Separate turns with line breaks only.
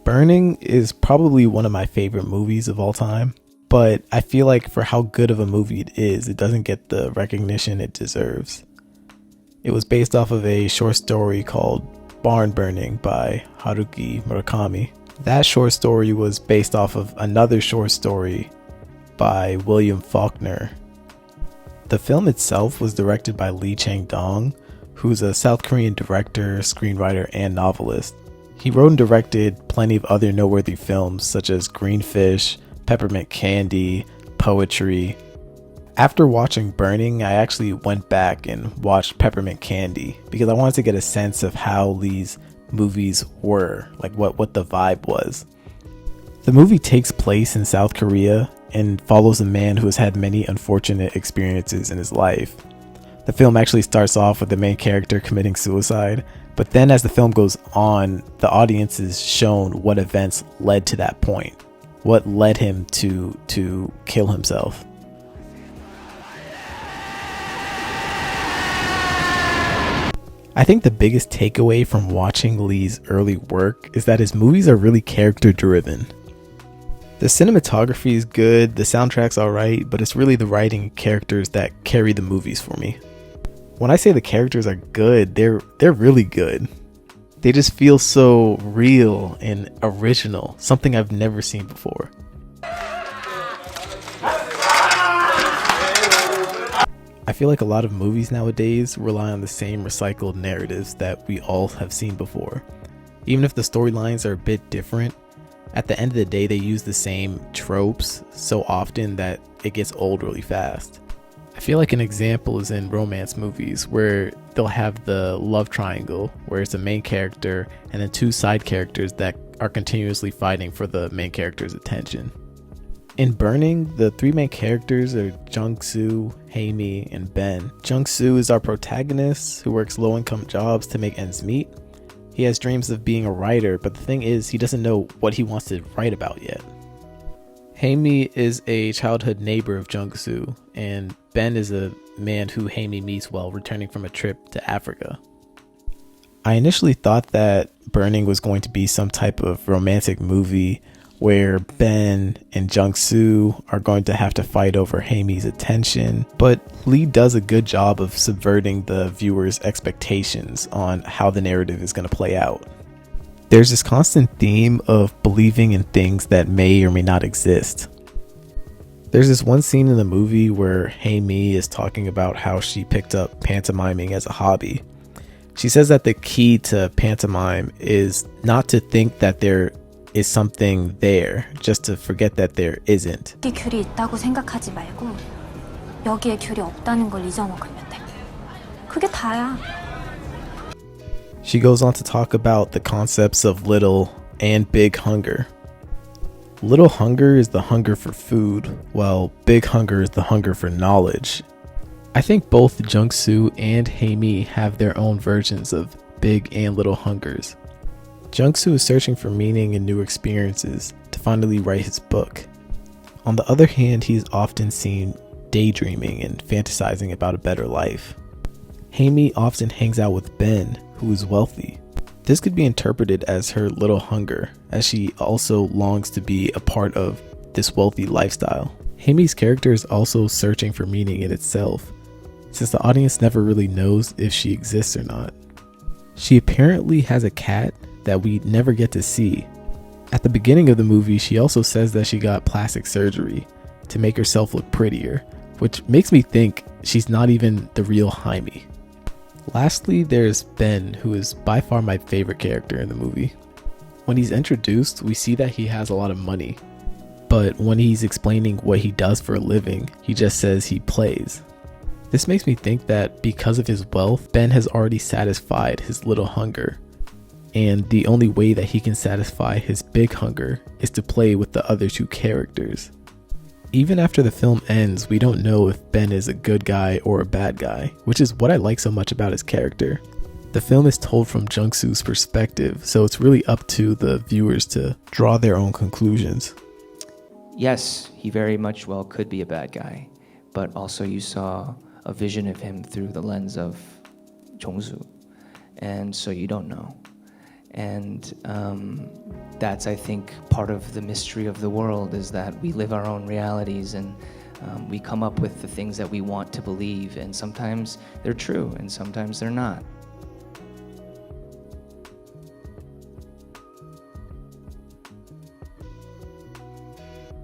Burning is probably one of my favorite movies of all time, but I feel like for how good of a movie it is, it doesn't get the recognition it deserves. It was based off of a short story called Barn Burning by Haruki Murakami. That short story was based off of another short story by William Faulkner. The film itself was directed by Chang Dong, who's a South Korean director, screenwriter, and novelist. He wrote and directed plenty of other noteworthy films such as Greenfish, Peppermint Candy, Poetry. After watching Burning, I actually went back and watched Peppermint Candy because I wanted to get a sense of how these movies were, like what the vibe was. The movie takes place in South Korea and follows a man who has had many unfortunate experiences in his life. The film actually starts off with the main character committing suicide, but then as the film goes on, the audience is shown what events led to that point, what led him to kill himself. I think the biggest takeaway from watching Lee's early work is that his movies are really character driven. The cinematography is good, the soundtrack's alright, but it's really the writing and characters that carry the movies for me. When I say the characters are good, they're really good. They just feel so real and original, something I've never seen before. I feel like a lot of movies nowadays rely on the same recycled narratives that we all have seen before. Even if the storylines are a bit different, at the end of the day they use the same tropes so often that it gets old really fast. I feel like an example is in romance movies where they'll have the love triangle where it's a main character and then two side characters that are continuously fighting for the main character's attention. In Burning, the three main characters are Jung-soo, Hae-mi, and Ben. Jung-soo is our protagonist who works low-income jobs to make ends meet. He has dreams of being a writer, but the thing is he doesn't know what he wants to write about yet. Hae-mi is a childhood neighbor of Jung-soo, and Ben is a man who Hae-mi meets while returning from a trip to Africa. I initially thought that Burning was going to be some type of romantic movie where Ben and Jung-soo are going to have to fight over Hae-mi's attention, but Lee does a good job of subverting the viewer's expectations on how the narrative is going to play out. There's this constant theme of believing in things that may or may not exist. There's this one scene in the movie where Hae-mi is talking about how she picked up pantomiming as a hobby. She says that the key to pantomime is not to think that there is something there, just to forget that there isn't.
여기 귤이 있다고 생각하지 말고 여기에 귤이 없다는 걸 잊어먹으면 돼. 그게 다야.
She goes on to talk about the concepts of little and big hunger. Little hunger is the hunger for food, while big hunger is the hunger for knowledge. I think both Jung-soo and Hae-mi have their own versions of big and little hungers. Jung-soo is searching for meaning and new experiences to finally write his book. On the other hand, he's often seen daydreaming and fantasizing about a better life. Hae-mi often hangs out with Ben, who is wealthy. This could be interpreted as her little hunger, as she also longs to be a part of this wealthy lifestyle. Hae-mi's character is also searching for meaning in itself, since the audience never really knows if she exists or not. She apparently has a cat that we never get to see. At the beginning of the movie, she also says that she got plastic surgery to make herself look prettier, which makes me think she's not even the real Hae-mi. Lastly, there's Ben, who is by far my favorite character in the movie. When he's introduced, we see that he has a lot of money, but when he's explaining what he does for a living, he just says he plays. This makes me think that because of his wealth, Ben has already satisfied his little hunger, and the only way that he can satisfy his big hunger is to play with the other two characters. Even after the film ends, we don't know if Ben is a good guy or a bad guy, which is what I like so much about his character. The film is told from Jung-soo's perspective, so it's really up to the viewers to draw their own conclusions.
Yes, he very much well could be a bad guy, but also you saw a vision of him through the lens of Jung-soo, and so you don't know. And that's, I think, part of the mystery of the world, is that we live our own realities, and we come up with the things that we want to believe, and sometimes they're true and sometimes they're not.